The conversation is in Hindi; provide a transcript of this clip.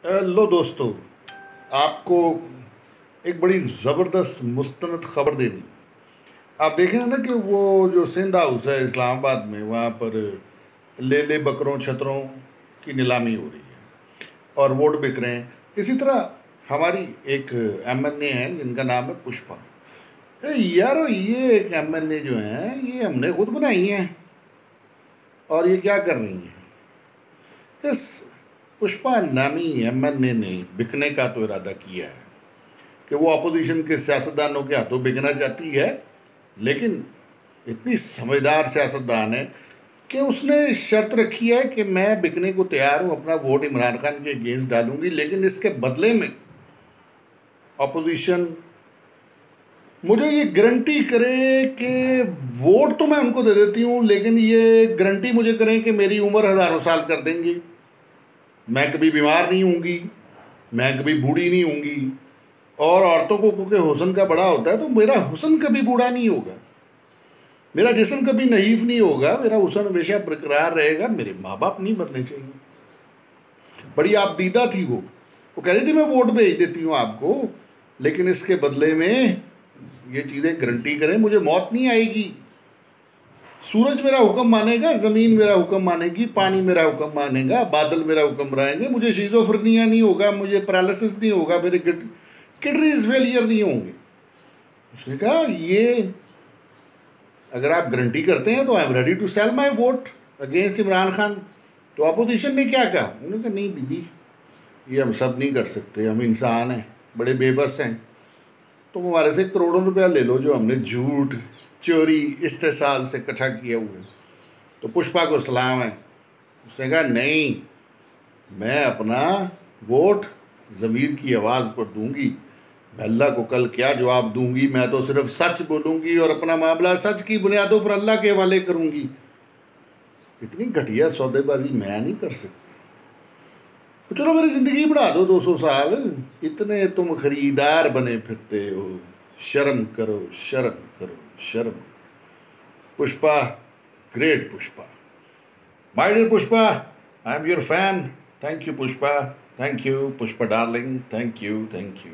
लो दोस्तों, आपको एक बड़ी ज़बरदस्त मुस्तनद खबर देनी। आप देखें ना कि वो जो सिंध हाउस है इस्लामाबाद में, वहाँ पर ले ले बकरों छतरों की नीलामी हो रही है और वोट बिक रहे हैं। इसी तरह हमारी एक एमएनए है जिनका नाम है पुष्पा। यार, ये एक एमएनए जो है ये हमने खुद बनाई हैं और ये क्या कर रही हैं। इस पुष्पा नामी एमएनए ने बिकने का तो इरादा किया है कि वो अपोजिशन के सियासतदानों के हाथों बिकना चाहती है, लेकिन इतनी समझदार सियासतदान है कि उसने शर्त रखी है कि मैं बिकने को तैयार हूँ, अपना वोट इमरान खान के अगेंस्ट डालूंगी, लेकिन इसके बदले में अपोजिशन मुझे ये गारंटी करे कि वोट तो मैं उनको दे देती हूँ, लेकिन ये गारंटी मुझे करें कि मेरी उम्र हज़ारों साल कर देंगी, मैं कभी बीमार नहीं होंगी, मैं कभी बूढ़ी नहीं होंगी। और औरतों को क्योंकि हुस्न का बड़ा होता है, तो मेरा हुस्न कभी बूढ़ा नहीं होगा, मेरा जिस्म कभी नहीफ नहीं होगा, मेरा हुस्न हमेशा बरकरार रहेगा। मेरे माँ बाप नहीं मरने चाहिए। बड़ी आप दीदा थी वो कह रही थी मैं वोट भेज देती हूँ आपको, लेकिन इसके बदले में ये चीज़ें गारंटी करें मुझे मौत नहीं आएगी। सूरज मेरा हुक्म मानेगा, ज़मीन मेरा हुक्म मानेगी, पानी मेरा हुक्म मानेगा, बादल मेरा हुक्म रहेंगे, मुझे शिज़ोफ्रेनिया नहीं होगा, मुझे पैरालिसिस नहीं होगा, मेरे किडनीज फेलियर नहीं होंगे। उसने कहा ये अगर आप गारंटी करते हैं तो I am ready to sell my vote against Imran Khan. तो अपोजिशन ने क्या कहा? उन्होंने कहा नहीं बीबी, ये हम सब नहीं कर सकते, हम इंसान हैं, बड़े बेबस हैं, तुम हमारे से करोड़ों रुपया ले लो जो हमने झूठ चोरी इस्तेसाल से इकट्ठा किए हुए। तो पुष्पा को सलाम है, उसने कहा नहीं, मैं अपना वोट ज़मीर की आवाज़ पर दूंगी, मैं अल्लाह को कल क्या जवाब दूंगी, मैं तो सिर्फ सच बोलूंगी और अपना मामला सच की बुनियादों पर अल्लाह के हवाले करूंगी। इतनी घटिया सौदेबाजी मैं नहीं कर सकती। तो चलो मेरी ज़िंदगी बढ़ा दो 200 साल, इतने तुम खरीदार बने फिरते हो, शर्म करो शर्म करो शर्म। Pushpa, great Pushpa, my dear Pushpa, I am your fan. Thank you Pushpa, thank you Pushpa darling, thank you thank you.